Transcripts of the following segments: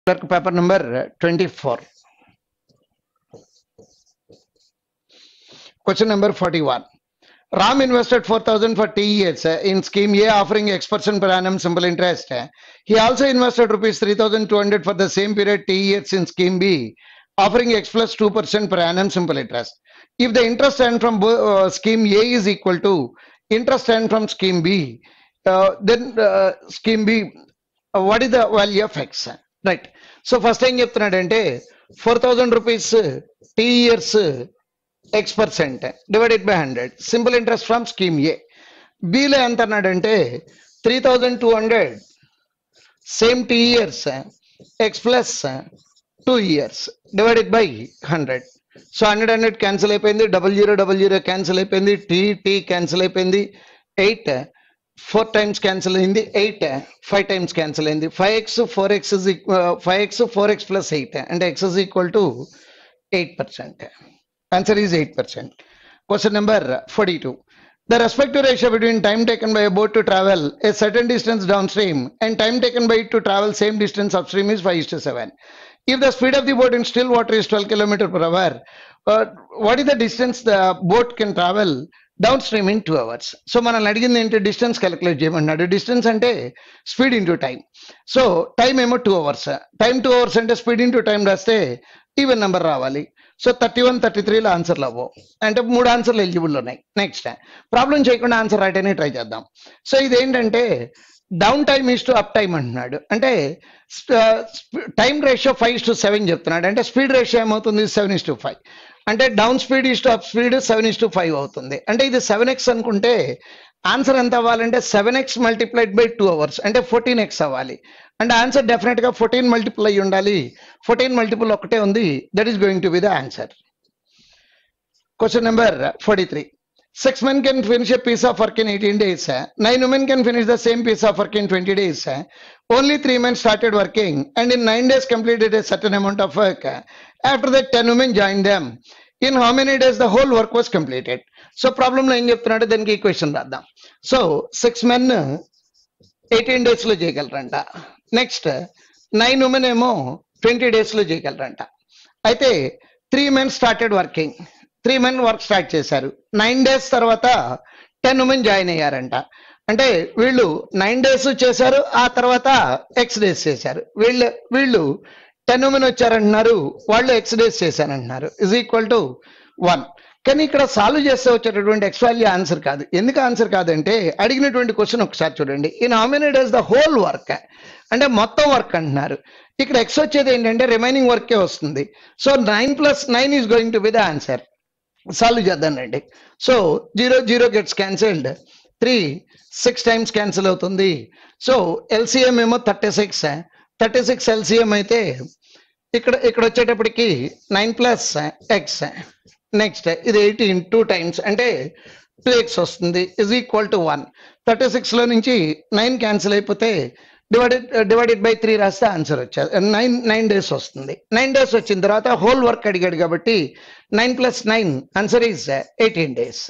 Paper number 24. Question number 41. Ram invested 4,000 for 10 years in scheme A, offering X% per annum simple interest. He also invested rupees 3,200 for the same period 10 years in scheme B, offering X plus 2% per annum simple interest. If the interest earned from scheme A is equal to interest earned from scheme B, then scheme B, what is the value of X? Right. So first thing you have to 4,000 rupees 10 years X% divided by 100. Simple interest from scheme A. B lo enta annadante 3,200 same 10 years X plus 2 years divided by 100. So 100 cancel అయిపోయింది, 0000 cancel అయిపోయింది, t cancel అయిపోయింది, 8 4 times cancel అయింది, 8 5 times cancel అయింది, 5x 4x is 5x 4x plus 8 and x is equal to 8%. Answer is 8%. Question number 42. The respective ratio between time taken by a boat to travel a certain distance downstream and time taken by it to travel same distance upstream is 5:7. If the speed of the boat in still water is 12 km per hour, what is the distance the boat can travel downstream in 2 hours? So మనం అడిగింది ఏంటి, distance calculate చేయమన్నాడు. Distance అంటే speed into time. So time ఏమో 2 hours. Time 2 hours అంటే speed into time రాస్తే even number రావాలి. So 31 33లో ఆన్సర్లు అవ్వవు, అంటే 3 ఆన్సర్లు ఎలిజిబుల్ ఉన్నాయి. నెక్స్ట్ ప్రాబ్లం చేయకుండా ఆన్సర్ రైట్ అని ట్రై చేద్దాం. సో ఇదేంటంటే down time is to up time అంటున్నాడు, అంటే టైం రేషియో 5:7 చెప్తున్నాడు, అంటే స్పీడ్ రేషియో ఏమవుతుంది 7:5, అంటే down speed is to up speed 7:5 అవుతుంది. అంటే ఇది 7x అనుకుంటే ఆన్సర్ ఎంత అవ్వాలంటే 7x మల్టిప్లైడ్ బై 2 hours అంటే 14x అవ్వాలి. అంటే ఆన్సర్ డెఫినెట్ గా 14 మల్టిపుల్ అయ్యి ఉండాలి. 14 మల్టిపుల్ ఒకటే ఉంది, that is going to be the answer. Question number 43. 6 men can finish a piece of work in 18 days. 9 women can finish the same piece of work in 20 days. Only 3 men started working and in 9 days completed a certain amount of work. After that 10 women joined them. In how many days the whole work was completed? So problem లో ఏం చెప్తున్నాడు, దానికి equation రాద్దాం. So 6 men 18 days లో చేయగలరంట. Next 9 women ఏమో 20 days లో చేయగలరంట. అయితే 3 men started working. 3 men work start చేశారు. 9 days తర్వాత 10 women జాయిన్ అయ్యారంట. అంటే వీళ్ళు 9 days చేశారు, ఆ తర్వాత ఎక్స్ డేస్ చేశారు. వీళ్ళు 10 women వచ్చారంటున్నారు, వాళ్ళు ఎక్స్ డేస్ చేశారంటున్నారు. Is equal to 1. కానీ ఇక్కడ సాల్వ్ చేస్తే వచ్చేటటువంటి ఎక్స్ వాల్యూ ఆన్సర్ కాదు. ఎందుకు ఆన్సర్ కాదంటే అడిగినటువంటి క్వశ్చన్ ఒకసారి చూడండి. In how many days the whole work, అంటే మొత్తం వర్క్ అంటున్నారు. ఇక్కడ ఎక్స్ వచ్చేది ఏంటంటే రిమైనింగ్ వర్కే వస్తుంది. So 9 + 9 is going to be the answer. Solve చేద్దాం రండి. So 0 0 gets cancelled, 3 6 times cancel అవుతుంది. సో ఎల్సిఎం ఏమో 36. 36 ఎల్సిఎం అయితే ఇక్కడ వచ్చేటప్పటికి 9 + x. నెక్స్ట్ ఇది 18 2 టైమ్స్ అంటే 2x వస్తుంది. Is equal to 1. 36 లో నుంచి 9 క్యాన్సిల్ అయిపోతే డివైడెడ్ బై 3 రాస్తే ఆన్సర్ వచ్చేది 9 days వస్తుంది. 9 days వచ్చిన తర్వాత హోల్ వర్క్ అడిగాడు కాబట్టి 9 + 9 answer is 18 days.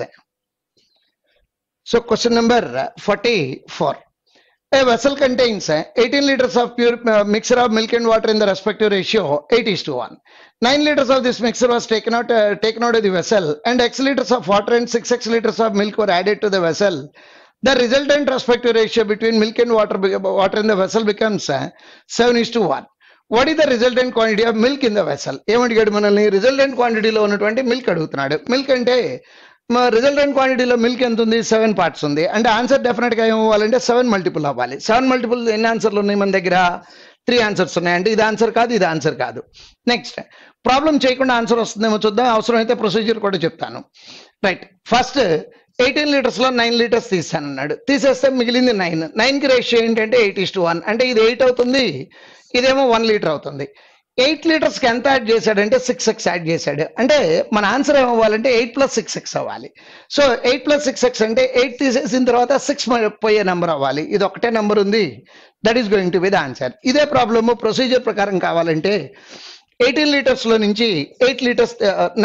So question number 44. A vessel contains 18 liters of pure mixture of milk and water in the respective ratio 8:1. 9 liters of this mixture was taken out of the vessel and x liters of water and 6x liters of milk were added to the vessel. The resultant respective ratio between milk and water in the vessel becomes 7:1. What is the resultant quantity of milk in the vessel? ఏమడిగాడు మనల్ని, resultant క్వాంటిటీలో ఉన్నటువంటి milk అడుగుతున్నాడు. Milk అంటే resultant క్వాంటిటీలో milk ఎంత ఉంది, 7 parts ఉంది. అంటే ఆన్సర్ డెఫినెట్ గా ఏమవ్వాలంటే 7 మల్టిపుల్ అవ్వాలి. 7 మల్టిపుల్ ఎన్ని ఆన్సర్లు ఉన్నాయి మన దగ్గర, 3 ఆన్సర్స్ ఉన్నాయి. అంటే ఇది ఆన్సర్ కాదు, ఇది ఆన్సర్ కాదు. నెక్స్ట్ ప్రాబ్లం చేయకుండా ఆన్సర్ వస్తుందేమో చూద్దాం. అవసరం అయితే ప్రొసీజర్ కూడా చెప్తాను. రైట్, ఫస్ట్ 18 liters లో 9 liters తీసానన్నాడు. తీసేస్తే మిగిలింది 9. 9కి రేషియో ఏంటంటే 8:1. అంటే ఇది 8 అవుతుంది, ఇదేమో 1 liter అవుతుంది. 8 liters కి ఎంత యాడ్ చేశాడంటే 6x యాడ్ చేశాడు. అంటే మన ఆన్సర్ ఏమవ్వాలంటే 8 + 6x అవ్వాలి. సో 8 + 6x అంటే 8 తీసేసిన తర్వాత 6 పోయే నెంబర్ అవ్వాలి. ఇది ఒకటే నెంబర్ ఉంది, that is going to be the answer. ఇదే ప్రాబ్లమ్ ప్రొసీజర్ ప్రకారం కావాలంటే 18 liters లో నుంచి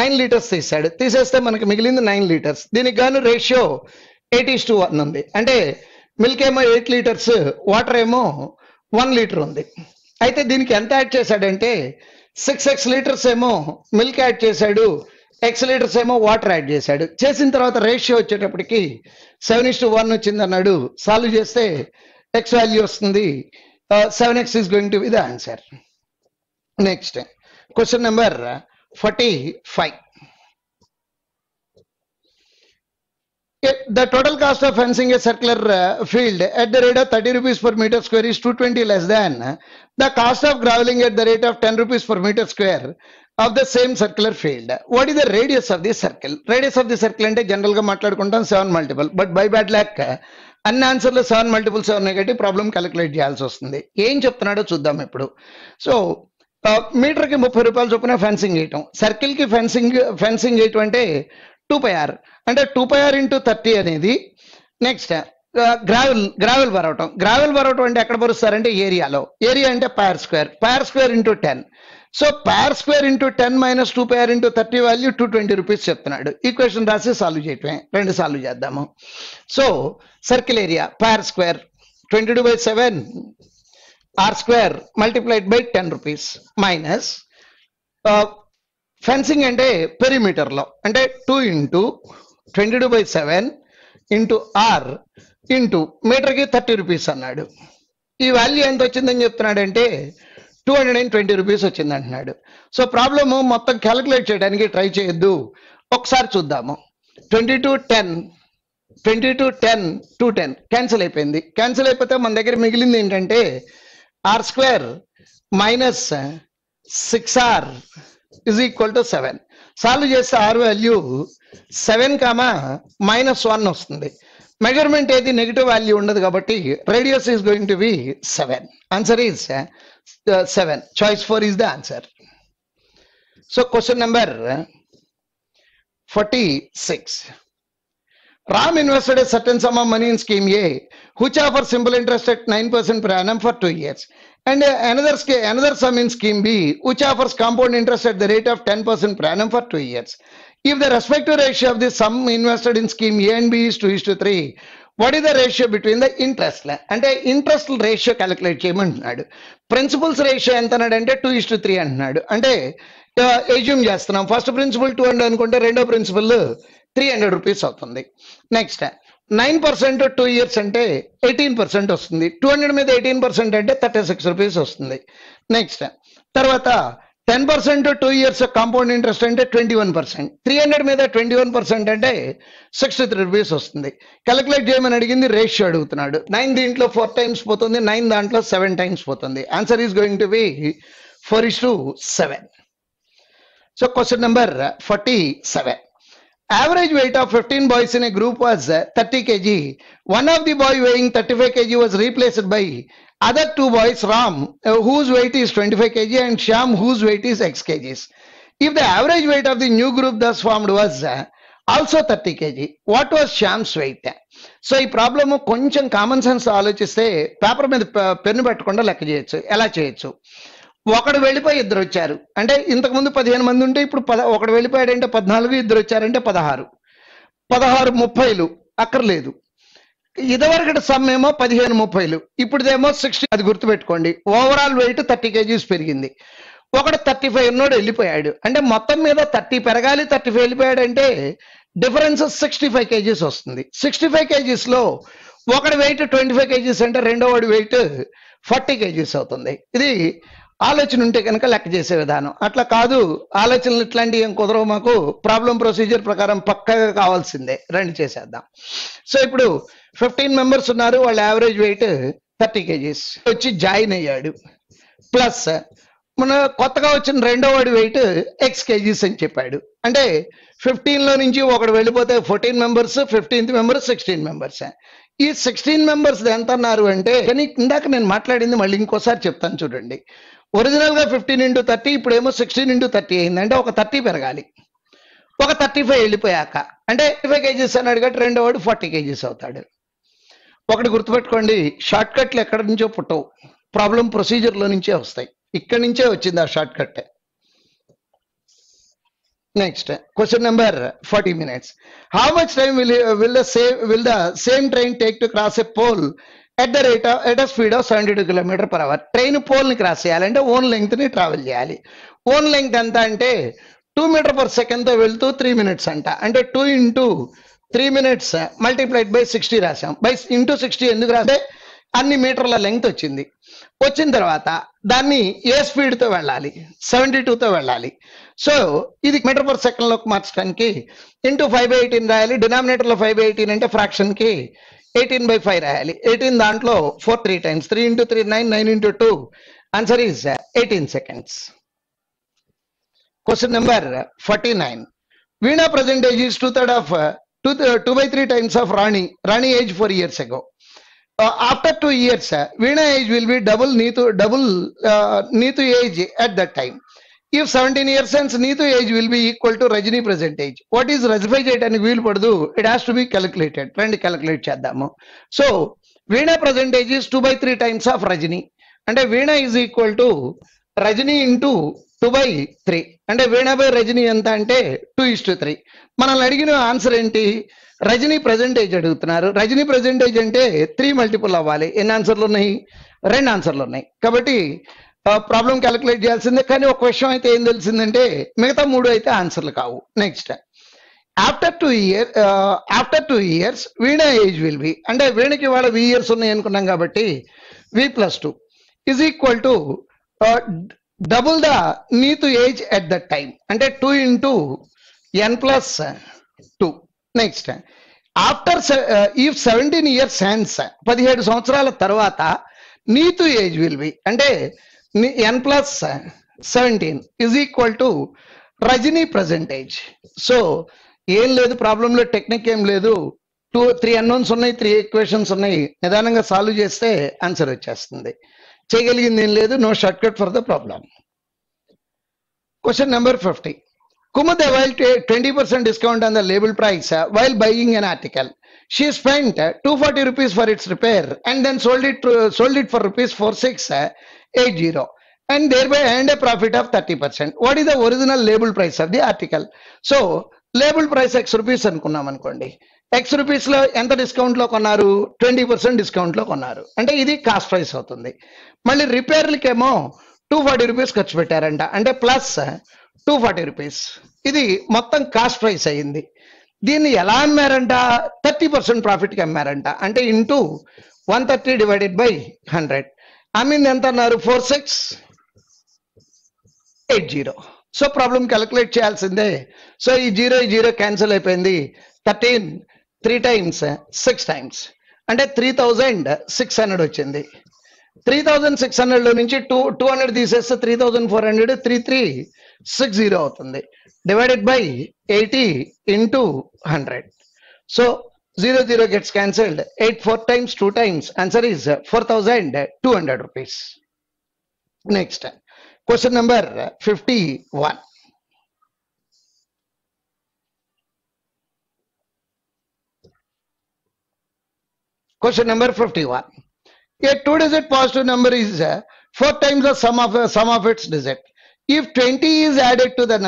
9 liters తీసాడు. తీసేస్తే మనకి మిగిలింది 9 liters. దీనికి గాను రేషియో 8:1 ఉంది. అంటే మిల్క్ ఏమో 8 liters, వాటర్ ఏమో 1 liter ఉంది. అయితే దీనికి ఎంత యాడ్ చేశాడంటే 6x లీటర్స్ ఏమో మిల్క్ యాడ్ చేశాడు, x లీటర్స్ ఏమో వాటర్ యాడ్ చేశాడు. చేసిన తర్వాత రేషియో వచ్చేటప్పటికి 7:1 వచ్చింది అన్నాడు. సాల్వ్ చేస్తే x వాల్యూ వస్తుంది. 7x is going to be the answer. Next, question number 45. The total cost of fencing a circular field at the rate of 30 rupees per meter square is 220 less than the cost of graveling at the rate of 10 rupees per meter square of the same circular field. What is the radius of the circle? Radius of the circle అంటే general గా మాట్లాడుకుంటాం 7 multiple, but by bad luck అన్ని ఆన్సర్లు 7 multiples 7 negative problem calculate చేయాల్సి వస్తుంది. ఏం చెప్తున్నాడో చూద్దాం ఇప్పుడు. సో మీటర్కి 30 రూపాయలు చొప్పున ఫెన్సింగ్ వేయటం, సర్కిల్ కి ఫెన్సింగ్ వేయటం అంటే 2πr, అంటే 2πr into 30 అనేది. నెక్స్ట్ గ్రావెల్ బరవటం అంటే ఎక్కడ బరుస్తారంటే ఏరియాలో. ఏరియా అంటే pi r square into 10. So pi r square into 10 minus 2πr into 30 value 220 rupees చెప్తున్నాడు. ఈక్వేషన్ రాసి సాల్వ్ చేయటమే. రెండు సాల్వ్ చేద్దాము. So circle area pi r square 22/7 r square multiplied by 10 rupees minus fencing అంటే పెరిమీటర్ లో అంటే 2 into 22/7 into r into మీటర్కి 30 rupees అన్నాడు. ఈ వాల్యూ ఎంత వచ్చిందని చెప్తున్నాడంటే 220 రూపీస్ వచ్చింది అంటున్నాడు. సో ప్రాబ్లము మొత్తం క్యాలిక్యులేట్ చేయడానికి ట్రై చేయొద్దు, ఒకసారి చూద్దాము. 2210 210 క్యాన్సిల్ అయిపోయింది. క్యాన్సిల్ అయిపోతే మన దగ్గర మిగిలింది ఏంటంటే r square minus 6r is equal to 7. Solve చేస్తే r వాల్యూ 7, -1 వస్తుంది. మెజర్మెంట్ ఏది నెగిటివ్ వాల్యూ ఉండదు కాబట్టి radius is going to B 7. Answer is 7. Choice 4 is the answer. So question number 46. Ram invested a certain sum of money in scheme A, which offers simple interest at 9% per annum for 2 years, and another sum in scheme B, which offers compound interest at the rate of 10% per annum for 2 years. If the respective ratio of the sum invested in scheme A and B is 2:3, what is the ratio between the interest? అంటే interest ratio calculate చేయమంటున్నాడు. Principals ratio ఎంత అన్నాడంటే 2:3 అంటున్నాడు. అంటే assume చేస్తున్నాం, first principle 200 అనుకుంటే రెండో principal 300 rupees అవుతుంది. నెక్స్ట్ 9% 2 years అంటే 18% వస్తుంది. 200 మీద 18% అంటే 36 రూపీస్ వస్తుంది. నెక్స్ట్ తర్వాత 10% 2 years కాంపౌండ్ ఇంట్రెస్ట్ అంటే 21%. 300 మీద 21% అంటే 63 రూపీస్ వస్తుంది. క్యాలిక్యులేట్ చేయమని అడిగింది, రేషియో అడుగుతున్నాడు. 9 దీంట్లో 4 times పోతుంది, 9 దాంట్లో 7 times పోతుంది. Answer is going to B 4:7. So question number 47. Average weight of 15 boys in a group was 30 kg. One of the boy weighing 35 kg was replaced by other 2 boys, Ram, whose weight is 25 kg, and Shyam, whose weight is x kgs. If the average weight of the new group thus formed was also 30 kg, what was Shyam's weight? So ఈ problem కొంచెం common sense ఆలోచిస్తే paper మీద pen పెట్టకుండా లెక్క చేయొచ్చు. ఎలా చేయొచ్చు? ఒకడు వెళ్ళిపోయి ఇద్దరు వచ్చారు అంటే ఇంతకుముందు 15 మంది ఉంటే ఇప్పుడు ఒకడు వెళ్ళిపోయాడంటే 14, ఇద్దరు వచ్చారంటే 16. 16 30లు అక్కర్లేదు. ఇదివరకటి సమ్ ఏమో 15 30లు, ఇప్పుడుదేమో 60. అది గుర్తుపెట్టుకోండి. ఓవరాల్ వెయిట్ 30 kgs పెరిగింది. ఒకడు 35 ఉన్నోడు వెళ్ళిపోయాడు అంటే మొత్తం మీద 30 పెరగాలి, 35 వెళ్ళిపోయాడు అంటే డిఫరెన్స్ 65 kgs వస్తుంది. 65 kgs లో ఒకటి వెయిట్ 25 kgs అంటే రెండో వాడి వెయిట్ 40 kgs అవుతుంది. ఇది ఆలోచన ఉంటే కనుక లెక్క చేసే విధానం. అట్లా కాదు, ఆలోచనలు ఇట్లాంటివి ఏం కుదరవు మాకు, ప్రాబ్లం ప్రొసీజర్ ప్రకారం పక్కగా కావాల్సిందే. రండి చేసేద్దాం. సో ఇప్పుడు 15 members ఉన్నారు, వాళ్ళ యావరేజ్ వెయిట్ 30 kgs. వచ్చి జాయిన్ అయ్యాడు. ప్లస్ మన కొత్తగా వచ్చిన రెండో వాడి వెయిట్ x kgs అని చెప్పాడు. అంటే 15లో నుంచి ఒకడు వెళ్ళిపోతే 14 members, 15th member 16 members. ఈ 16 members ఎంత అన్నారు అంటే, కానీ ఇందాక నేను మాట్లాడింది మళ్ళీ ఇంకోసారి చెప్తాను చూడండి. ఒరిజినల్ గా 15 into 30, ఇప్పుడేమో 16 into 30 అయింది. అంటే ఒక 30 పెరగాలి. ఒక 35 వెళ్ళిపోయాక అంటే 35 kgs అని అడిగట్టు రెండో వాడు 40 kgs అవుతాడు. ఒకటి గుర్తుపెట్టుకోండి, షార్ట్ కట్లు ఎక్కడి నుంచో పుట్టవు, ప్రాబ్లం ప్రొసీజర్ లో నుంచే వస్తాయి. ఇక్కడి నుంచే వచ్చింది ఆ short cut. Next question number 40 minutes. How much time will the same train take to cross a pole at a speed of 72 km/h. Train pole ని క్రాస్ చేయాలంటే ఓన్ లెంగ్త్ ని ట్రావెల్ చేయాలి. ఓన్ లెంగ్త్ ఎంత అంటే 2 m/s తో వెళ్తూ 3 minutes అంట. అంటే 2 into 3 minutes multiplied by 60 రాసాం. బై ఇంటూ 60 ఎందుకు రాస్తే అన్ని మీటర్ల లెంగ్త్ వచ్చింది. వచ్చిన తర్వాత దాన్ని ఏ స్పీడ్ తో వెళ్ళాలి, 72 తో వెళ్ళాలి. సో ఇది m/s లోకి మార్చడానికి ఇంటూ 5/18 రాయాలి. డినామినేటర్ లో 5/18 అంటే ఫ్రాక్షన్ కి 18/5 రాయాలి. 18 దాంట్లో 4 3 times, 3 into 3 9, 9 into 2, answer is 18 seconds. Question number 49. Veena present age is 2/3 of 2/3 times of Rani age 4 years ago. After 2 years, Veena age will be double Neetu age at that time. If 17 years hence Neetu age will be equal to Rajini present age. What is rectify చేయడానికి వీలు పడదు. It has to be calculated. రండి calculate చేద్దాము. So Veena present age is 2/3 times of Rajini. అంటే Veena is equal to Rajini into 2/3. అంటే Veena by Rajini ఎంత అంటే 2:3. మనల్ని అడిగిన ఆన్సర్ ఏంటి? రజనీ ప్రెజెంట్ ఏజ్ అడుగుతున్నారు. రజనీ ప్రెజెంట్ ఏజ్ అంటే 3 మల్టిపుల్ అవ్వాలి. ఎన్ని ఆన్సర్లు ఉన్నాయి? 2 ఆన్సర్లు ఉన్నాయి. కాబట్టి ప్రాబ్లం క్యాలిక్యులేట్ చేయాల్సిందే. కానీ ఒక విషయం అయితే ఏం తెలిసిందంటే మిగతా 3 అయితే ఆన్సర్లు కావు. Next after 2 years Veena age will be, అంటే వీణకి వాళ్ళ V years ఉన్నాయి అనుకున్నాం కాబట్టి V+2 is equal to double the Neetu age at that time. అంటే 2 into n+2. Next after if 17 years hence 17 సంవత్సరాల తర్వాత నీతు ఏజ్ విల్ బి, అంటే n+17 is equal to Rajani present age. So ఏం లేదు, ప్రాబ్లంలో టెక్నిక్ ఏం లేదు. 3 అన్నోన్స్ ఉన్నాయి, 3 ఈక్వేషన్స్ ఉన్నాయి. నిదానంగా సాల్వ్ చేస్తే ఆన్సర్ వచ్చేస్తుంది. చేయగలిగింది ఏం లేదు. No short cut for the problem. Question number 50. Kumud availed 20% discount on the label price while buying an article. She spent 240 rupees for its repair and then sold it for rupees 4680 and thereby earned a profit of 30%. What is the original label price of the article? So label price X rupees అనుకున్నాం అనుకోండి. X rupees లో ఎంత discount లో కొన్నారు? 20% discount లో కొన్నారు. అంటే ఇది కాస్ట్ ప్రైస్ అవుతుంది. మళ్ళీ రిపేర్లకేమో 240 రూపీస్ ఖర్చు పెట్టారంట. అంటే ప్లస్ 240 రూపీస్. ఇది మొత్తం కాస్ట్ ప్రైస్ అయింది. దీన్ని ఎలా అమ్మారంట? 30% ప్రాఫిట్ కి అమ్మారంట. అంటే ఇంటూ 130 డివైడెడ్ బై 100. అమ్మింది ఎంత అన్నారు? 4680. సో ప్రాబ్లం క్యాలిక్యులేట్ చేయాల్సిందే. సో ఈ 0 క్యాన్సిల్ అయిపోయింది. 13 3 times 6 times అంటే 3600 వచ్చింది. 3600 లో నుంచి 200 తీసేస్తే 3400, 3360 అవుతుంది. Divided by 80 into 100. So 0 gets cancelled. 8 4 times 2 times. Answer is 4200 rupees. Next question number 51. Question number 51. A 2-digit positive number is 4 times the sum of its digit. If 20 is added to the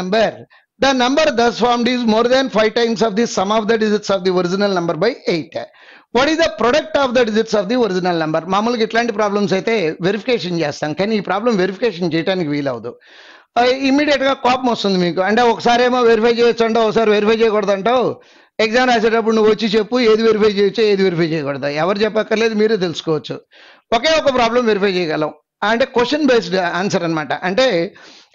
number thus formed is more than 5 times of the sum of the digits of the original number by 8. What is the product of the digits of the original number? మామూలుగా ఇట్లాంటి problems అయితే verification చేస్తాం, కానీ ఈ problem verification చేయడానికి వీలవదు. Immediate గా కోపం వస్తుంది మీకు. అంటే ఒకసారి ఏమో వెరిఫై చేయొచ్చు అంటావు, ఒకసారి వెరిఫై చేయకూడదు అంటావు. ఎగ్జామ్ రాసేటప్పుడు నువ్వు వచ్చి చెప్పు ఏది వెరిఫై చేయొచ్చు, ఏది వెరిఫై చేయకూడదు. ఎవరు చెప్పక్కర్లేదు, మీరే తెలుసుకోవచ్చు. ఒకే ఒక ప్రాబ్లం వెరిఫై చేయగలం. అంటే క్వశ్చన్ బేస్డ్ ఆన్సర్ అనమాట. అంటే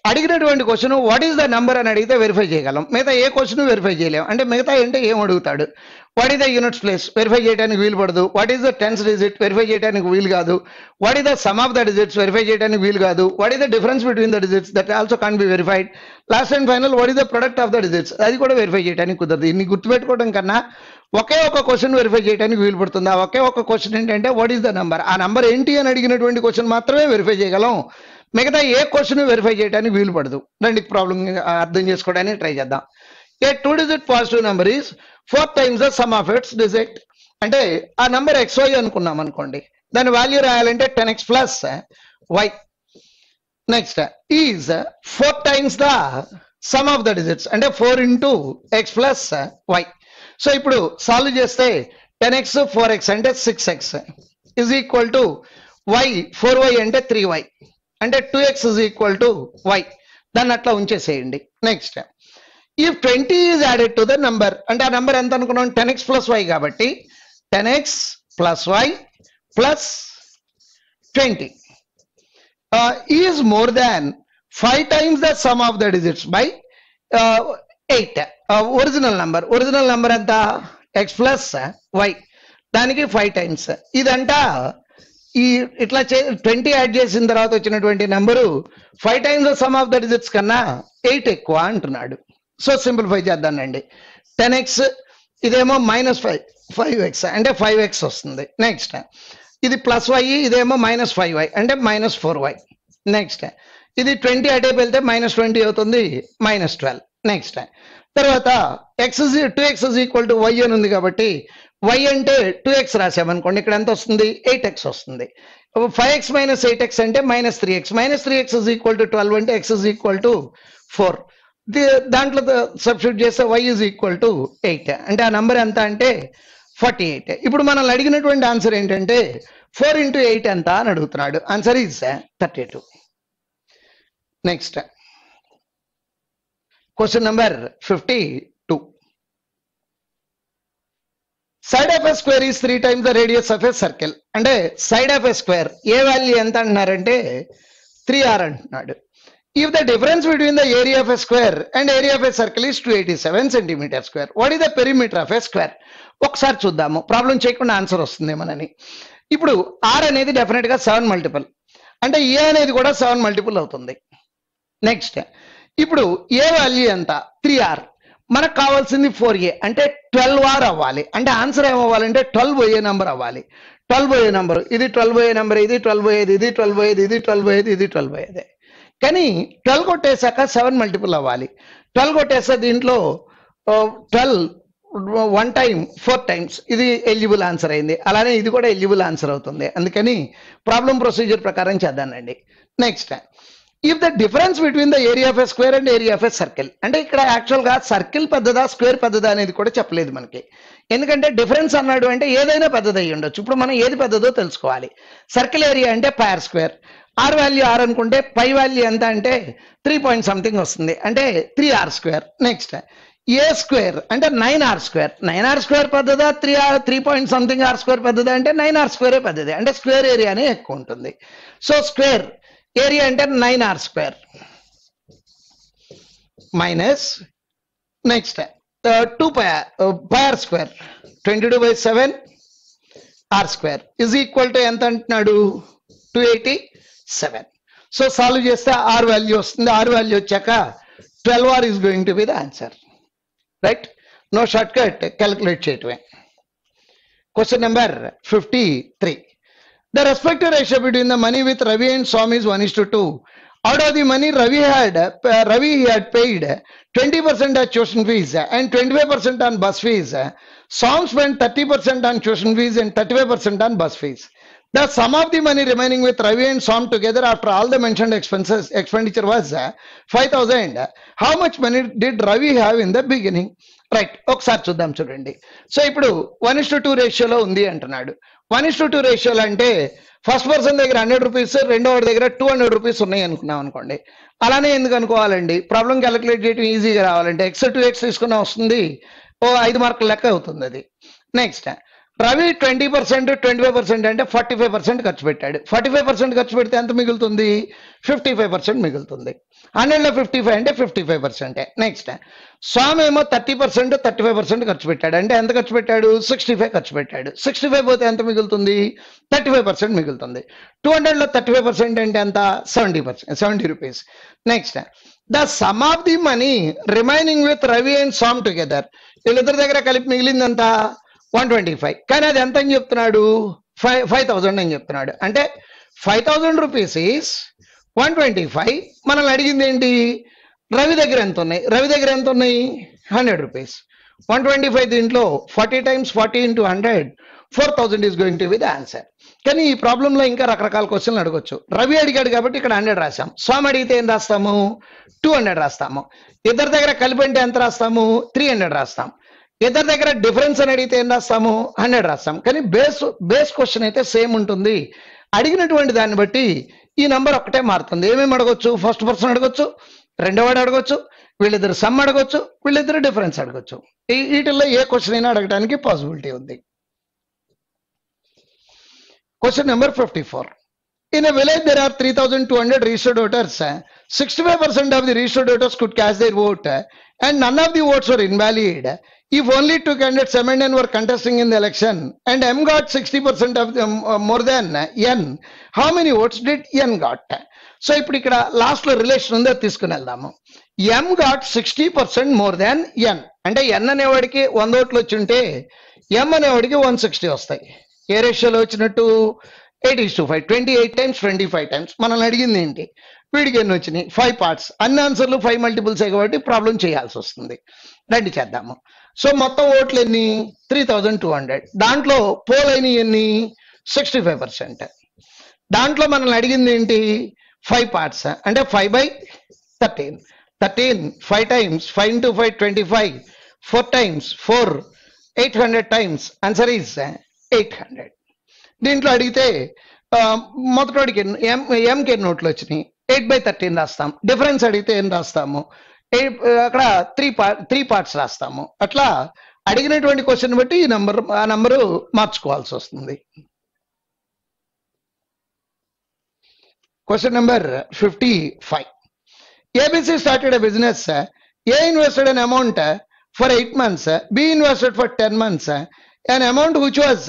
అడిగినటువంటి question what is the number అని అడిగితే వెరిఫై చేయగలం. మిగతా ఏ క్వశ్చన్ వెరిఫై చేయలేం. అంటే మిగతా అంటే ఏం అడుగుతాడు? What is the units place? Verify చేయడానికి వీలు పడదు. What is the tens digit? Verify చేయడానికి వీలు కాదు. What is the sum of the digits? Verify చేయడానికి వీలు కాదు. What is the difference between the digits? That also can be verified. Last and final what is the product of the digits? అది కూడా verify చేయడానికి కుదరదు. ఇన్ని గుర్తుపెట్టుకోవడం కన్నా ఒకే ఒక క్వశ్చన్ వెరిఫై చేయడానికి వీలు పడుతుంది. ఆ ఒకే ఒక క్వశ్చన్ ఏంటంటే వాట్ ఈస్ ద నంబర్? ఆ నంబర్ ఏంటి అని అడిగినటువంటి క్వశ్చన్ మాత్రమే వెరిఫై చేయగలం. మిగతా ఏ క్వశ్చన్ వెరిఫై చేయడానికి వీలు పడదు. రండి ప్రాబ్లం అర్థం చేసుకోవడానికి ట్రై చేద్దాం. ఏ 2-digit positive number is 4 times the sum of its digit. అంటే ఆ నెంబర్ XY అనుకున్నాం అనుకోండి, దాని వాల్యూ రాయాలంటే 10x plus y. Next is 4 times the sum of the digits, అంటే 4 into x plus y. So ఇప్పుడు సాల్వ్ చేస్తే 10x 4x అంటే 6x. is equal to y, 4y అంటే 3y, అంటే 2x is equal to y. దాన్ని అట్లా ఉంచేసేయండి. Next, if 20 is added to the number, అంటే ఆ నెంబర్ ఎంత అనుకున్నాం, 10x plus y కాబట్టి 10x plus y plus 20 is more than 5 times the sum of the digits by 8. Original number ఎంత, x plus y, దానికి 5 times. ఇదంట ఈ ఇట్లా 20 add చేసిన తర్వాత వచ్చినటువంటి number 5 times the sum of the digits కన్నా 8 ఎక్కువ అంటున్నాడు. So simplify చేద్దానండి. 10x ఇదేమో -5x అంటే 5x వస్తుంది. నెక్స్ట్, ఇది ప్లస్ y, ఇదేమో -5y అంటే -4y. నెక్స్ట్, ఇది 20 అటే వెళ్తే -20 అవుతుంది, -12. నెక్స్ట్, తర్వాత 2x is equal to y అని ఉంది కాబట్టి y అంటే 2x రాసామనుకోండి, ఇక్కడ ఎంత వస్తుంది, 8x వస్తుంది. 5x - 8x అంటే -3x. -3x is equal to 12 అంటే x is equal to 4. దాంట్లో సబ్స్టిట్యూట్ చేస్తే y is equal to 8 అంటే ఆ నంబర్ ఎంత అంటే 48. ఇప్పుడు మనల్ని అడిగినటువంటి ఆన్సర్ ఏంటంటే 4 into 8 ఎంత అని అడుగుతున్నాడు. Answer is 32. Next, question number 52. Side of a square is 3 times the radius of a circle. అంటే side of a square A value ఎంత అంటున్నారంటే 3r అంటున్నాడు. If the difference between the area of a square and area of a circle is 287 centimeter square, what is the perimeter of a square? ఒకసారి చూద్దాము, problem చేయకుండా answer వస్తుందేమోనని. ఇప్పుడు r అనేది definite గా 7 multiple, అంటే a అనేది కూడా 7 మల్టిపుల్ అవుతుంది. నెక్స్ట్, ఇప్పుడు a వాల్యూ ఎంత, 3r, మనకు కావాల్సింది 4a అంటే 12r అవ్వాలి. అంటే ఆన్సర్ ఏమవ్వాలంటే 12 పోయే నెంబర్ అవ్వాలి. 12 పోయే నెంబర్, ఇది 12 పోయే నెంబర్, ఇది 12 పోయేది, ఇది 12 పోయేది, ఇది 12 పోయేది, ఇది 12 పోయేది. కానీ 12 కొట్టేశాక 7 మల్టిపుల్ అవ్వాలి. 12 కొట్టేస్తే దీంట్లో 12 1 time 4 times, ఇది ఎలిజిబుల్ ఆన్సర్ అయింది. అలానే ఇది కూడా ఎలిజిబుల్ ఆన్సర్ అవుతుంది. అందుకని ప్రాబ్లం ప్రొసీజర్ ప్రకారం చేద్దానండి. Next, if the difference between the area of a square and area of a circle, అంటే ఇక్కడ యాక్చువల్ గా సర్కిల్ పెద్దదా స్క్వేర్ పెద్దదా అనేది కూడా చెప్పలేదు మనకి. ఎందుకంటే డిఫరెన్స్ అన్నాడు అంటే ఏదైనా పెద్దది అయ్యి ఉండొచ్చు. ఇప్పుడు మనం ఏది పెద్దదో తెలుసుకోవాలి. సర్కిల్ ఏరియా అంటే πr square, r value r అనుకుంటే పై వాల్యూ ఎంత అంటే 3 point something వస్తుంది, అంటే 3r స్క్వేర్. నెక్స్ట్, ఏ స్క్వేర్ అంటే 9r స్క్వేర్. 9r స్క్వేర్ పెద్దదా 3 point something r స్క్వేర్ పెద్దదా అంటే 9r స్క్వేరే పెద్దది, అంటే స్క్వేర్ ఏరియానే ఎక్కువ ఉంటుంది. సో స్క్వేర్ ఏరియా అంటే 9r square minus next 2 πr square 22/7 r square is equal to ఎంత అంటున్నాడు, 287. సో సాల్వ్ చేస్తే r వాల్యూ వస్తుంది. r వాల్యూ వచ్చాక 12r is going to be the answer. Right, no short cut, calculate చేయటమే. Question number 53. The respective ratio between the money with Ravi and Swami is 1:2. Out of the money Ravi had paid 20% as tuition fees and 25% on bus fees. Swami spent 30% on tuition fees and 35% on bus fees. The sum of the money remaining with Ravi and Swami together after all the mentioned expenditure was 5,000. How much money did Ravi have in the beginning? Right, ఒకసారి చూద్దాం చూడండి. So ఇప్పుడు 1:2 రేషియోలో ఉంది అంటున్నాడు. 1:2 రేషియోలో అంటే first person దగ్గర 100 రూపీస్, రెండో వాడి దగ్గర 200 రూపీస్ ఉన్నాయి అనుకున్నాం అనుకోండి. అలానే ఎందుకు అనుకోవాలండి, ప్రాబ్లం క్యాలిక్యులేట్ చేయడం ఈజీగా రావాలంటే x to x తీసుకున్నా వస్తుంది, 5 మార్కుల లెక్క అవుతుంది అది. నెక్స్ట్, రవి 20% 25% అంటే 45% ఖర్చు పెట్టాడు. 45% ఖర్చు పెడితే ఎంత మిగులుతుంది, 55% మిగులుతుంది. 100లో 55 అంటే 55%. నెక్స్ట్, స్వామి ఏమో 30% 35% ఖర్చు పెట్టాడు. అంటే ఎంత ఖర్చు పెట్టాడు, 65 ఖర్చు పెట్టాడు. 65 పోతే ఎంత మిగులుతుంది, 35% మిగులుతుంది. 200లో 35% అంటే ఎంత, 70 rupees. Next, the sum of the money remaining with Ravi and Sam together, వీళ్ళిద్దరి దగ్గర కలిపి మిగిలిందంత 125. కానీ అది ఎంత అని చెప్తున్నాడు, 5,000 అని చెప్తున్నాడు. అంటే 5,000 రూపీస్ ఈస్ 125. మనల్ని అడిగింది ఏంటి, రవి దగ్గర ఎంత ఉన్నాయి, రవి దగ్గర ఎంత ఉన్నాయి, 100 రూపీస్. 125 దీంట్లో 40 times 40 into 100, 4,000 is going to be the answer. కానీ ఈ ప్రాబ్లంలో ఇంకా రకరకాల క్వశ్చన్లు అడగొచ్చు. రవి అడిగాడు కాబట్టి ఇక్కడ 100 రాసాం. స్వామి అడిగితే ఏం రాస్తాము, 200 రాస్తాము. ఇద్దరి దగ్గర కలిపి అంటే ఎంత రాస్తాము, 300 రాస్తాం. ఇద్దరి దగ్గర డిఫరెన్స్ అని అడిగితే ఏం రాస్తాము 100 రాస్తాం. కానీ బేస్ క్వశ్చన్ అయితే సేమ్ ఉంటుంది. అడిగినటువంటి దాన్ని బట్టి ఈ నంబర్ ఒక్కటే మారుతుంది. ఏమేమి అడగొచ్చు? ఫస్ట్ పర్సన్ అడగొచ్చు, రెండోవాడు అడగొచ్చు, వీళ్ళిద్దరు సమ్ అడగొచ్చు, వీళ్ళిద్దరు డిఫరెన్స్ అడగొచ్చు. వీటిల్లో ఏ క్వశ్చన్ అయినా అడగడానికి పాసిబిలిటీ ఉంది. Question number 54. In a village, there are 3,200 registered voters. 65% of the registered voters could cast their vote, and none of the votes were invalid. If only two candidates M and N were contesting in the election, and M got 60% of them more than N, how many votes did N got? So, ఇప్పుడు ఇక్కడ last లో relation ఉందో తీసుకుని వెళ్దాము. M got 60% more than N. అంటే N అనేవాడికి 100 ఓట్లు వచ్చుంటే M అనేవాడికి 160 వస్తాయి. ఏ రేషియోలో వచ్చినట్టు 8:5, 28 times 25 times. మనల్ని అడిగింది ఏంటి? వీడికి ఎన్ని వచ్చినాయి? 5 parts. అన్ని ఆన్సర్లు 5 multiples కాబట్టి ప్రాబ్లం చేయాల్సి వస్తుంది. రండి చేద్దాము. సో మొత్తం ఓట్లు ఎన్ని? 3,200. దాంట్లో పోల్ అయిన ఎన్ని? 65%. దాంట్లో మనల్ని అడిగింది ఏంటి? 5 parts. అంటే 5/13. 13 5 times 5 into 5 25. 4 times 4 800 times. Answer is 800. దీంట్లో అడిగితే మొదటివాడికి ఎంకి ఎన్ని నోట్లు వచ్చినాయి? 8/13 రాస్తాం. డిఫరెన్స్ అడిగితే ఏం రాస్తాము? అక్కడ 3 parts రాస్తాము. అట్లా అడిగినటువంటి క్వశ్చన్ బట్టి ఆ నంబరు మార్చుకోవాల్సి వస్తుంది. Question number 55. ABC started a business. A invested an amount for 8 months. B invested for 10 months. An amount which was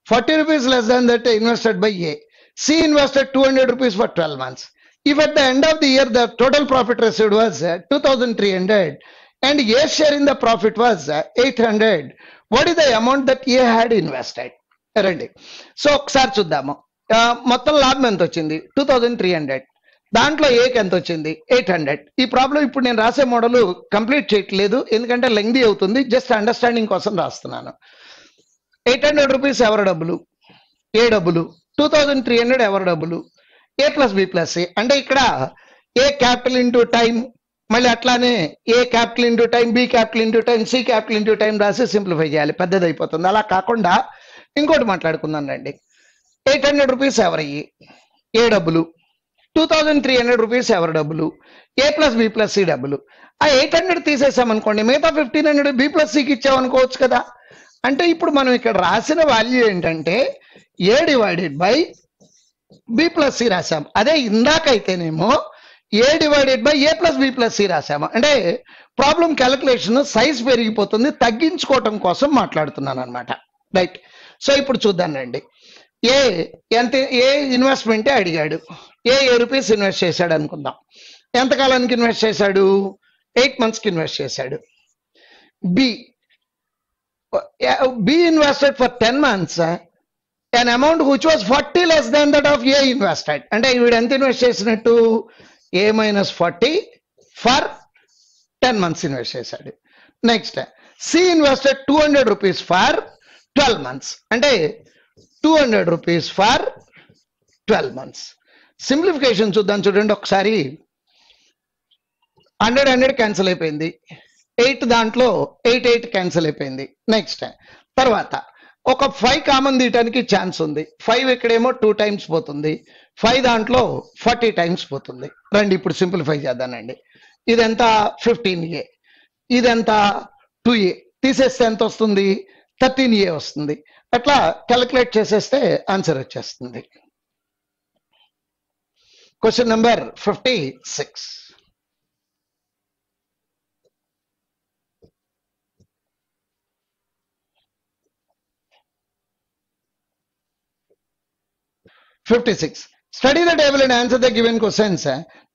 40 rupees less than that invested by A. C invested 200 rupees for 12 months. If at the end of the year the total profit received was 2,300 and A's share in the profit was 800, what is the amount that A had invested? రండి. So ఒకసారి చూద్దాము. మొత్తం లాభం ఎంత వచ్చింది? 2,300. దాంట్లో ఏకి ఎంత వచ్చింది? 800. ఈ ప్రాబ్లం ఇప్పుడు నేను రాసే మోడల్ కంప్లీట్ చేయట్లేదు, ఎందుకంటే లెంగ్దీ అవుతుంది. జస్ట్ అండర్స్టాండింగ్ కోసం రాస్తున్నాను. 800 రూపీస్ ఎవరి డబ్బులు? ఏ డబ్బులు? 2,300 ఎవరి డబ్బులు? A plus B plus C. అంటే ఇక్కడ ఏ క్యాపిటల్ ఇంటూ టైం, మళ్ళీ అట్లానే A capital into time, B capital into time, C capital into time రాసి సింప్లిఫై చేయాలి, పెద్దది అయిపోతుంది. అలా కాకుండా ఇంకోటి మాట్లాడుకుందాం రండి. 800 రూపీస్ ఎవరయ్యి? ఏ డబ్బులు. 2,300 రూపీస్ ఎవరి డబ్బులు? ఏ ప్లస్ బి ప్లస్ సి డబ్బులు. ఆ 800 తీసేసామనుకోండి, మిగతా 1,500 బి ప్లస్ సికి ఇచ్చామనుకోవచ్చు కదా. అంటే ఇప్పుడు మనం ఇక్కడ రాసిన వాల్యూ ఏంటంటే A divided by B plus C రాసాం. అదే ఇందాకైతేనేమో A divided by A plus B plus C రాసాము. అంటే ప్రాబ్లం క్యాలిక్యులేషన్ సైజ్ పెరిగిపోతుంది, తగ్గించుకోవటం కోసం మాట్లాడుతున్నాను అనమాట. రైట్. సో ఇప్పుడు చూద్దాం రండి. ఏ ఇన్వెస్ట్మెంటే అడిగాడు. ఏ రూపీస్ ఇన్వెస్ట్ చేశాడు అనుకుందాం. ఎంతకాలానికి ఇన్వెస్ట్ చేశాడు? 8 months కి ఇన్వెస్ట్ చేశాడు. B invested for 10 months an amount which was 40 less than that of A invested. అంటే వీడు ఎంత ఇన్వెస్ట్ చేసినట్టు? A minus 40 for 10 months invest చేశాడు. Next C invested 200 rupees for 12 months. అంటే 200 రూపీస్ ఫర్ 12 months. సింప్లిఫికేషన్ చూద్దాం చూడండి ఒకసారి. 100 క్యాన్సిల్ అయిపోయింది. 8 దాంట్లో 8 క్యాన్సిల్ అయిపోయింది. నెక్స్ట్ తర్వాత ఒక 5 కామన్ తీయటానికి ఛాన్స్ ఉంది. 5 ఇక్కడేమో 2 times పోతుంది. 5 దాంట్లో 40 times పోతుంది. రండి ఇప్పుడు సింప్లిఫై చేద్దానండి. ఇదెంత? 15A. ఇదెంత? 2A. తీసేస్తే ఎంత వస్తుంది? 13A వస్తుంది. అట్లా క్యాలిక్యులేట్ చేసేస్తే ఆన్సర్ వచ్చేస్తుంది. Question number 56. Study the table and answer the given questions.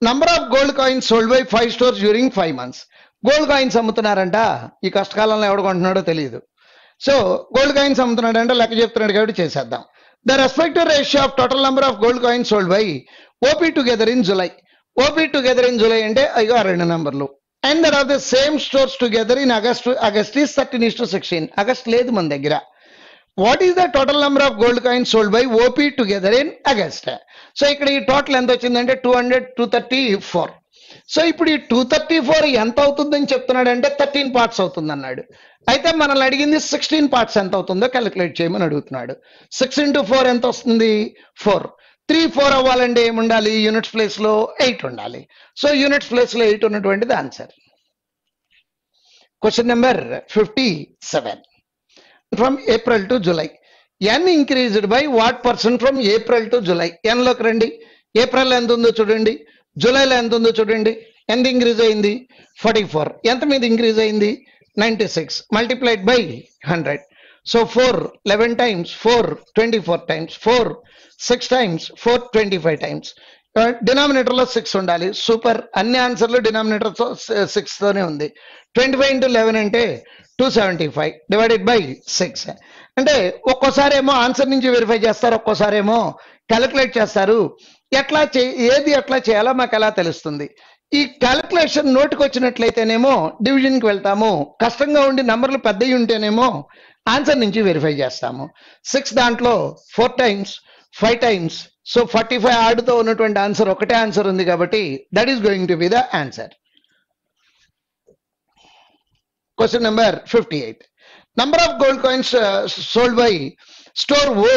Number of gold coins sold by 5 stores during 5 months. Gold coins అమ్ముతున్నారంట. ఈ కష్టకాలంలో ఎవడు కొంటున్నాడో తెలియదు. సో గోల్డ్ కాయిన్స్ అమ్ముతున్నాడంటే లెక్క చెప్తున్నాడు కాబట్టి చేసేద్దాం. The respective ratio of total number of gold coins sold by OP together in July. OP together in July అంటే అయ్యో 2 నెంబర్లు. And there are the same stores together in August is 13:16. August లేదు మన దగ్గర. What is the total number of gold coins sold by OP together in August. So ఇక్కడ ఈ total ఎంత వచ్చిందంటే 200, 234. సో ఇప్పుడు ఈ 234 ఎంత అవుతుందని చెప్తున్నాడు అంటే 13 పార్ట్స్ అవుతుంది అన్నాడు. అయితే మనల్ని అడిగింది 16 పార్ట్స్ ఎంత అవుతుందో క్యాలిక్యులేట్ చేయమని అడుగుతున్నాడు. 6 into 4 ఎంత వస్తుంది? 4. 3 4 అవ్వాలంటే ఏముండాలి? యూనిట్స్ ప్లేస్ లో 8 ఉండాలి. సో యూనిట్స్ ప్లేస్ లో 8 ఉన్నటువంటిది answer. Question number 57. From April to July n increased by what percent from April to July? n లోకి రండి. ఏప్రిల్ ఎంత ఉందో చూడండి, జూలైలో ఎంత ఉందో చూడండి. ఎంత ఇంక్రీజ్ అయింది? 44. ఎంత మీద ఇంక్రీజ్ అయింది? 96 multiplied by 100. So 4 11 times, 4 24 times, 4 6 times, 4 25 times. Denominator లో 6 ఉండాలి. సూపర్, అన్ని ఆన్సర్లు డినామినేటర్ 6 తోనే ఉంది. 25 into 11 అంటే 275 డివైడెడ్ బై 6. అంటే ఒక్కోసారి ఏమో ఆన్సర్ నుంచి వెరిఫై చేస్తారు, ఒక్కోసారి ఏమో క్యాలిక్యులేట్ చేస్తారు. ఏది ఎట్లా చేయాలో మాకు ఎలా తెలుస్తుంది? ఈ క్యాలిక్యులేషన్ నోటికి వచ్చినట్లయితేనేమో డివిజన్ కి వెళ్తాము, కష్టంగా ఉండి నంబర్లు పెద్దవి ఉంటేనేమో ఆన్సర్ నుంచి వెరిఫై చేస్తాము. 6 దాంట్లో 4 టైమ్స్, 5 టైమ్స్, సో 45 ఆడుతో ఉన్నటువంటి ఆన్సర్ ఒకటే ఆన్సర్ ఉంది కాబట్టి that is going to be the answer. Question number 58. Number of gold coins sold by store O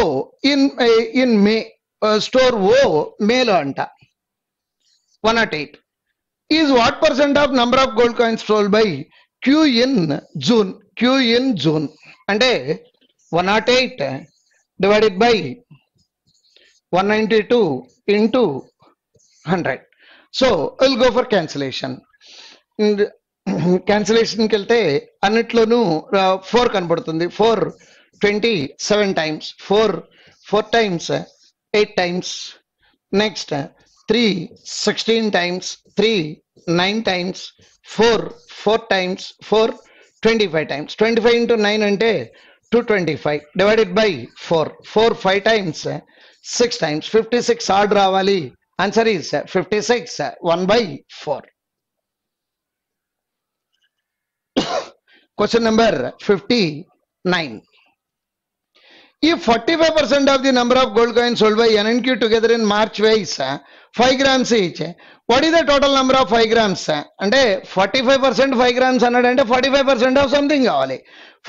in May. Store O మేలో అంట 108 is what percent of number of gold coins sold by Q in June? Q in June అంటే 108 divided by 192 into 100. So will go for cancellation. క్యాన్సిలేషన్కి వెళ్తే అన్నిట్లోనూ 4 కనబడుతుంది. 4 27 times, 4 times 8 times, next 3 16 times, 3 9 times, 4 times, 4 25 times. 25 into 9 అంటే 225 divided by 4 5 times, 6 times. 56 order రావాలి. Answer is 56 1/4. Question number 59. If 45% of the number of gold coins sold by NNQ together in March weighs 5 grams each, what is the total number of 5 grams? అంటే 45% 5 grams అన్నాడంటే 45% of something కావాలి.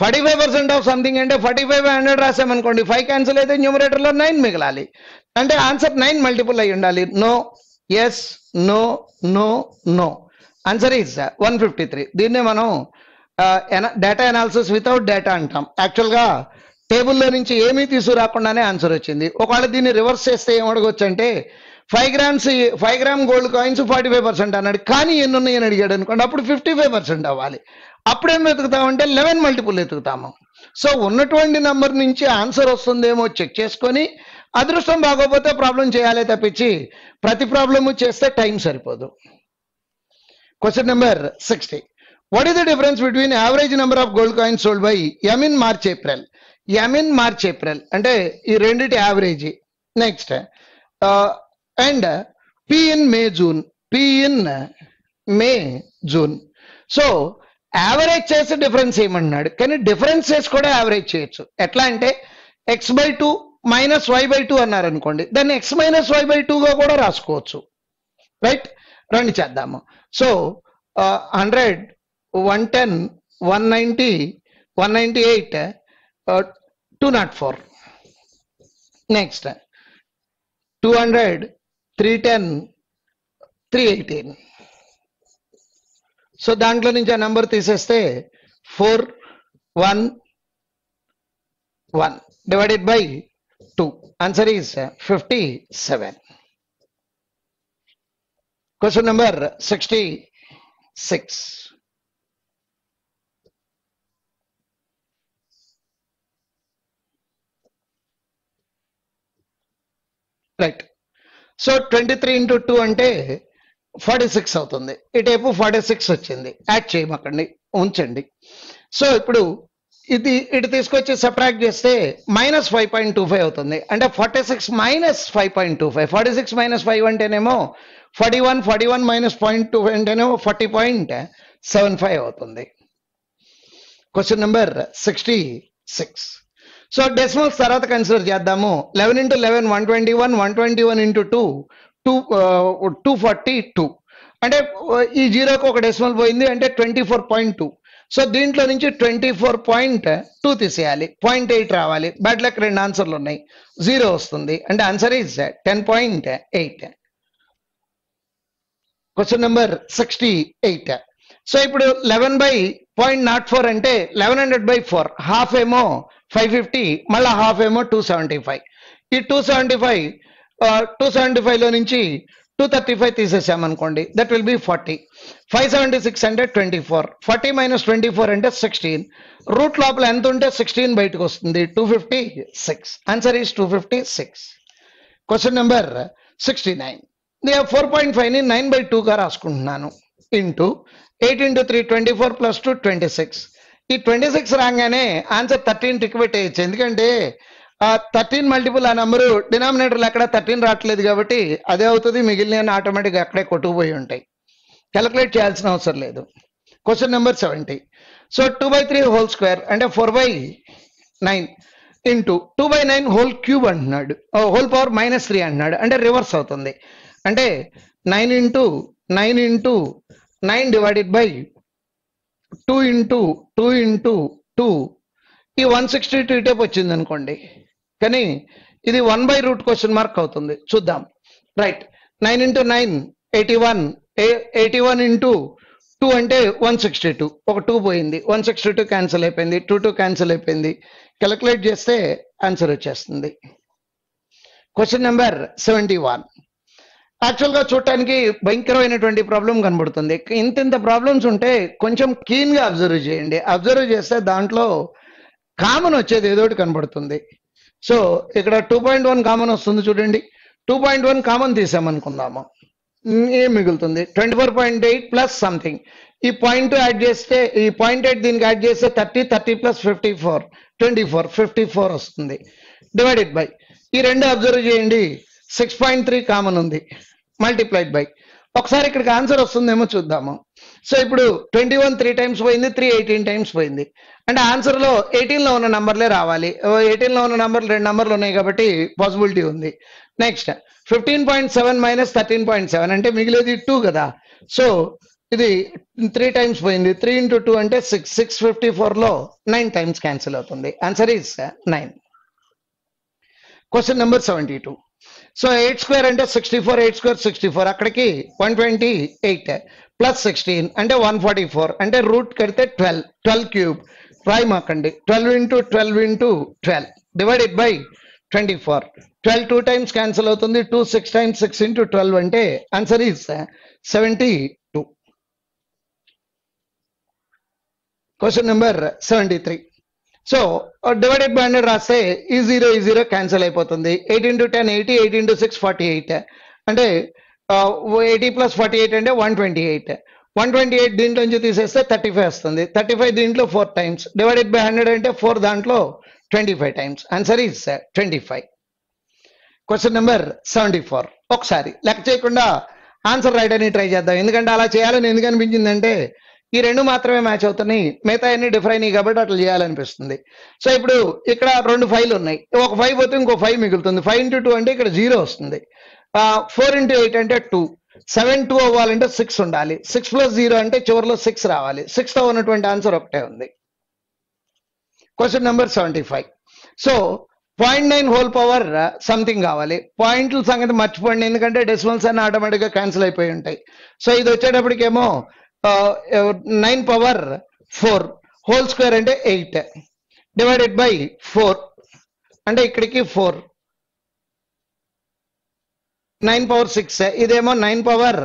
45% of something అంటే 45 100 రాసామనుకోండి, 5 cancel అయితే numerator లో 9 మిగలాలి. అంటే answer 9 multiple అయి ఉండాలి. No, yes, no, no, no. Answer is 153. దీన్నే మనం డేటా అనాలిసిస్ వితౌట్ డేటా అంటాం. యాక్చువల్గా టేబుల్లో నుంచి ఏమీ తీసుకురాకుండానే ఆన్సర్ వచ్చింది. ఒకవేళ దీన్ని రివర్స్ చేస్తే ఏమడగొచ్చు అంటే 5 గ్రామ్ గోల్డ్ కాయిన్స్ 45% అన్నాడు, కానీ ఎన్ని ఉన్నాయని అడిగాడు అనుకోండి, అప్పుడు 55% అవ్వాలి. అప్పుడేం వెతుకుతామంటే 11 మల్టిపుల్ వెతుకుతాము. సో ఉన్నటువంటి నంబర్ నుంచి ఆన్సర్ వస్తుందేమో చెక్ చేసుకొని అదృష్టం బాగోపోతే ప్రాబ్లం చేయాలి తప్పించి ప్రతి ప్రాబ్లము చేస్తే టైం సరిపోదు. Question number 60. What is the difference between average number of gold coins sold by M in March April? M in March April అంటే ఈ రెండిటి average. Next and P in May June, P in May June. So average చేసి difference ఏమన్నాడు, కానీ difference చేసి కూడా average చేయొచ్చు. ఎట్లా అంటే x/2 మైనస్ y/2 అన్నారు అనుకోండి, దాన్ని x మైనస్ y/2గా కూడా రాసుకోవచ్చు. రైట్, రండి చేద్దాము. సో 100 110 190 198 204. నెక్స్ట్ 200 310 318. సో దాంట్లో నుంచి ఆ నెంబర్ తీసేస్తే 411 divided by 2. Answer is 57. Question number 66. Right. So 23 into 2 అంటే 46 అవుతుంది. ఇటేపు 46 వచ్చింది. యాడ్ చేయమకండి, ఉంచండి. సో ఇప్పుడు ఇటు తీసుకొచ్చి సబ్ట్రాక్ట్ చేస్తే మైనస్ 5.25 అవుతుంది. అంటే 46 మైనస్ 5.25. 46 మైనస్ 5 అంటేనేమో 41, 41 మైనస్ 0.25 అంటేనేమో 40.75 అవుతుంది. Question number 66. సో డెసిమల్స్ తర్వాత కన్సిడర్ చేద్దాము. 11 into 11 121, 121 into 2 242. అంటే ఈ జీరోకి ఒక డెసిమల్ పోయింది అంటే 24.2. సో దీంట్లో నుంచి 24.2 తీసేయాలి, 0.8 రావాలి. బ్యాడ్ లక్ 2 ఆన్సర్లు ఉన్నాయి, 0 వస్తుంది. అంటే answer is 10.8. Question number 68. So ఇప్పుడు 11/0.04 అంటే 1100/4, హాఫ్ ఏమో 550, మళ్ళీ హాఫ్ ఏమో 275. ఈ 275 లో నుంచి 235 తీసేసామనుకోండి, దట్ విల్ బి 40. 576 అంటే 24, 40 - 24 అంటే 16. రూట్ లోపల ఎంత ఉంటే 16 బయటకు వస్తుంది, 256. Answer is 256. Question number 69. 4.5ని 9/2గా రాసుకుంటున్నాను. ఇంటూ 8 × 3 24 + 2 26. ఈ 26 రాగానే ఆన్సర్ 13 టిక్ పెట్టేయచ్చు, ఎందుకంటే 13 మల్టిపుల్ ఆ నెంబరు డినామినేటర్లు ఎక్కడ 13 రావట్లేదు కాబట్టి అదే అవుతుంది. మిగిలిన ఆటోమేటిక్గా అక్కడే కొట్టుకుపోయి ఉంటాయి, క్యాలిక్యులేట్ చేయాల్సిన అవసరం లేదు. Question number 70. సో 2/3² అంటే 4/9 ఇంటూ 2/9 హోల్ క్యూబ్ అంటున్నాడు, హోల్ పవర్ -3 అంటున్నాడు. అంటే రివర్స్ అవుతుంది. అంటే 9 × 9 × 9 డివైడెడ్ బై 2 × 2 × 2. ఈ 162 టైప్ వచ్చింది అనుకోండి, కానీ ఇది 1/√ క్వశ్చన్ మార్క్ అవుతుంది. చూద్దాం. రైట్, 9 × 9 81, 81 × 2 అంటే 162. ఒక 2 పోయింది, 162 క్యాన్సిల్ అయిపోయింది, 2 క్యాన్సిల్ అయిపోయింది. క్యాలిక్యులేట్ చేస్తే ఆన్సర్ వచ్చేస్తుంది. Question number 71. యాక్చువల్గా చూడటానికి భయంకరమైనటువంటి ప్రాబ్లం కనబడుతుంది. ఇంత ప్రాబ్లమ్స్ ఉంటే కొంచెం క్లీన్గా అబ్జర్వ్ చేయండి. అబ్జర్వ్ చేస్తే దాంట్లో కామన్ వచ్చేది ఏదో ఒకటి కనబడుతుంది. సో ఇక్కడ 2.1 కామన్ వస్తుంది చూడండి. 2.1 కామన్ తీసామనుకుందాము, ఏం మిగులుతుంది? 24.8 ప్లస్ సంథింగ్. ఈ పాయింట్ యాడ్ చేస్తే, ఈ 0.8 దీనికి యాడ్ చేస్తే 30 + 54 24 వస్తుంది. డివైడెడ్ బై ఈ రెండు అబ్జర్వ్ చేయండి, 6.3 కామన్ ఉంది, మల్టిప్లైడ్ బై. ఒకసారి ఇక్కడికి ఆన్సర్ వస్తుందేమో చూద్దాము. సో ఇప్పుడు 21 3 టైమ్స్ పోయింది, 3 18 టైమ్స్ పోయింది. అంటే ఆన్సర్లో 18లో ఉన్న నంబర్లే రావాలి. 18లో ఉన్న నంబర్లు 2 నంబర్లు ఉన్నాయి కాబట్టి పాసిబిలిటీ ఉంది. నెక్స్ట్ 15.7 - 13.7 అంటే మిగిలేది 2 కదా. సో ఇది 3 టైమ్స్ పోయింది, 3 × 2 అంటే 6, 654లో 9 టైమ్స్ క్యాన్సిల్ అవుతుంది. Answer is 9. Question number 72. So 8² అంటే 64, 8² 64, అక్కడికి 128 ప్లస్ 16 అంటే 144. అంటే రూట్ కడితే 12 క్యూబ్ రాయమాకండి. 12 × 12 × 12 డివైడెడ్ బై 24. 12 2 టైమ్స్ క్యాన్సిల్ అవుతుంది, 2 6 టైమ్స్ 6 × 12 అంటే answer is 72. Question number 73. So divided by 100 రాస్తే ఈ 0 క్యాన్సిల్ అయిపోతుంది. 8 × 10 80, 8 × 6 48. అంటే 80 + 48 అంటే 128. 128 దీంట్లో నుంచి తీసేస్తే 35 వస్తుంది. 35 దీంట్లో 4 టైమ్స్. డివైడెడ్ బై 100 అంటే 4 దాంట్లో 25 times. Answer is 25. Question number 74. ఒకసారి లెక్క చేయకుండా ఆన్సర్ రాయడానికి ట్రై చేద్దాం. ఎందుకంటే అలా చేయాలని ఎందుకు అనిపించిందంటే ఈ రెండు మాత్రమే మ్యాచ్ అవుతున్నాయి, మిగతా అన్ని డిఫర్ అయినాయి కాబట్టి అట్లా చేయాలనిపిస్తుంది. సో ఇప్పుడు ఇక్కడ 2 5లు ఉన్నాయి, ఒక 5 పోతే ఇంకో 5 మిగులుతుంది. 5 × 2 అంటే ఇక్కడ 0 వస్తుంది. 4 × 8 అంటే 2. 7 2 అవ్వాలంటే 6 ఉండాలి. 6 + 0 అంటే చివరిలో 6 రావాలి. 6తో ఉన్నటువంటి ఆన్సర్ ఒకటే ఉంది. Question number 75. So 0.9 whole power something కావాలి. పాయింట్ల సంగతి మర్చిపోండి, ఎందుకంటే డెసిమల్స్ అన్ని ఆటోమేటిక్గా క్యాన్సిల్ అయిపోయి ఉంటాయి. సో ఇది వచ్చేటప్పటికేమో 9 పవర్ 4 హోల్ స్క్వేర్ అంటే 8 డివైడెడ్ బై 4 అంటే ఇక్కడికి 4. 9 పవర్ 6 ఇదేమో 9 పవర్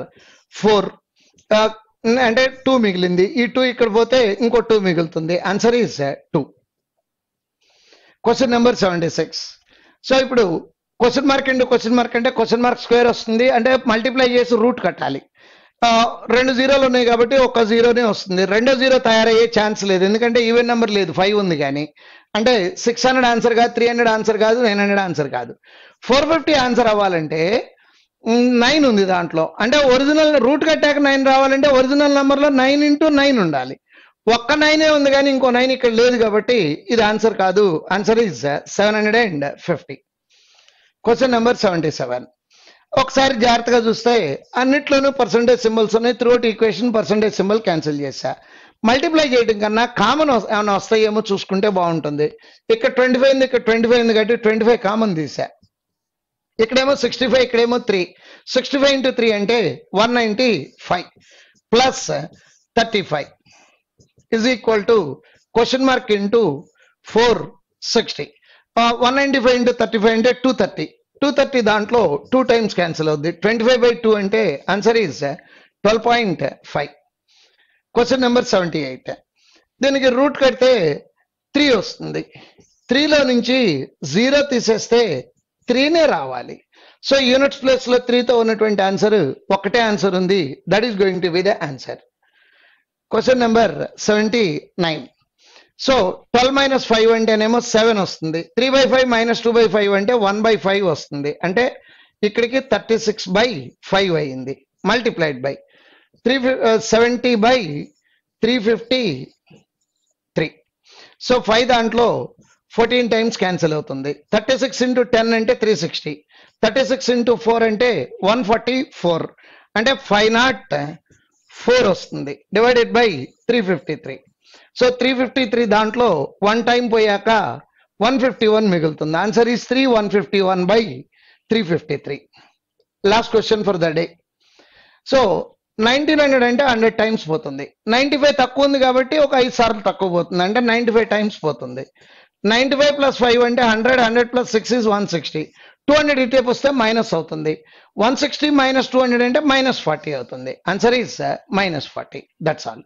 4 అంటే 2 మిగిలింది. ఈ 2 ఇక్కడ పోతే ఇంకో 2 మిగులుతుంది. Answer is 2. Question number 76. So ఇప్పుడు question mark into question mark అంటే క్వశ్చన్ మార్క్ స్క్వేర్ వస్తుంది, అంటే మల్టిప్లై చేసి రూట్ కట్టాలి. 2 0లు ఉన్నాయి కాబట్టి ఒక 0నే వస్తుంది. రెండో 0 తయారయ్యే ఛాన్స్ లేదు, ఎందుకంటే ఈవెన్ నెంబర్ లేదు, 5 ఉంది. కానీ అంటే 600 ఆన్సర్ కాదు, 300 ఆన్సర్ కాదు, 900 ఆన్సర్ కాదు. 450 ఆన్సర్ అవ్వాలంటే 9 ఉంది దాంట్లో. అంటే ఒరిజినల్ రూట్ కట్టాక 9 రావాలంటే ఒరిజినల్ నెంబర్లో 9 × 9 ఉండాలి. ఒక్క 9 ఉంది కానీ ఇంకో 9 ఇక్కడ లేదు కాబట్టి ఇది ఆన్సర్ కాదు. Answer is 750. Question number 77. ఒకసారి జాగ్రత్తగా చూస్తే అన్నిట్లోనూ పర్సంటేజ్ సింబల్స్ ఉన్నాయి. Throughout equation percentage symbol cancel చేశా. మల్టిప్లై చేయడం కన్నా కామన్ ఏమైనా వస్తాయేమో చూసుకుంటే బాగుంటుంది. ఇక్కడ 25 ఉంది, ఇక్కడ 25 ఉంది కాబట్టి 25 కామన్ తీసా. ఇక్కడేమో 65, ఇక్కడేమో 3. 65 into 3 అంటే 195 plus 35 is equal to question mark into 460. 195 into 35 అంటే 230. 230 దాంట్లో 2 times క్యాన్సిల్ అవుద్ది. 25/2 అంటే ఆన్సర్ ఈజ్ 12.5. Question number 78. దీనికి రూట్ కడితే 3 వస్తుంది. 3లో నుంచి 0 తీసేస్తే 3నే రావాలి. సో యూనిట్స్ ప్లేస్ లో 3తో ఉన్నటువంటి ఆన్సర్ ఒకటే ఆన్సర్ ఉంది. That is going to be the answer. Question number 79. So 12 - 5 అంటేనేమో 7 వస్తుంది. 3/5 - 2/5 అంటే 1/5 వస్తుంది. అంటే ఇక్కడికి 36/5 అయింది. Multiplied by 70/353. సో 5 దాంట్లో 14 times క్యాన్సిల్ అవుతుంది. 36 into 10 అంటే 360. 36 into 4 అంటే 144. అంటే 504 వస్తుంది. Divided by 353. సో 353 దాంట్లో 1 time పోయాక 151 మిగులుతుంది. Answer is 3. 151/353. Last question for the day. So 1900 అంటే 100 times పోతుంది. 95 తక్కువ ఉంది కాబట్టి ఒక 5 సార్లు తక్కువ పోతుంది. అంటే 95 times పోతుంది. 95 + 5 అంటే 100. 100 + 6 is 160. 200 ఇటేపు వస్తే మైనస్ అవుతుంది. 160 - 200 అంటే -40 అవుతుంది. Answer is -40. That's all.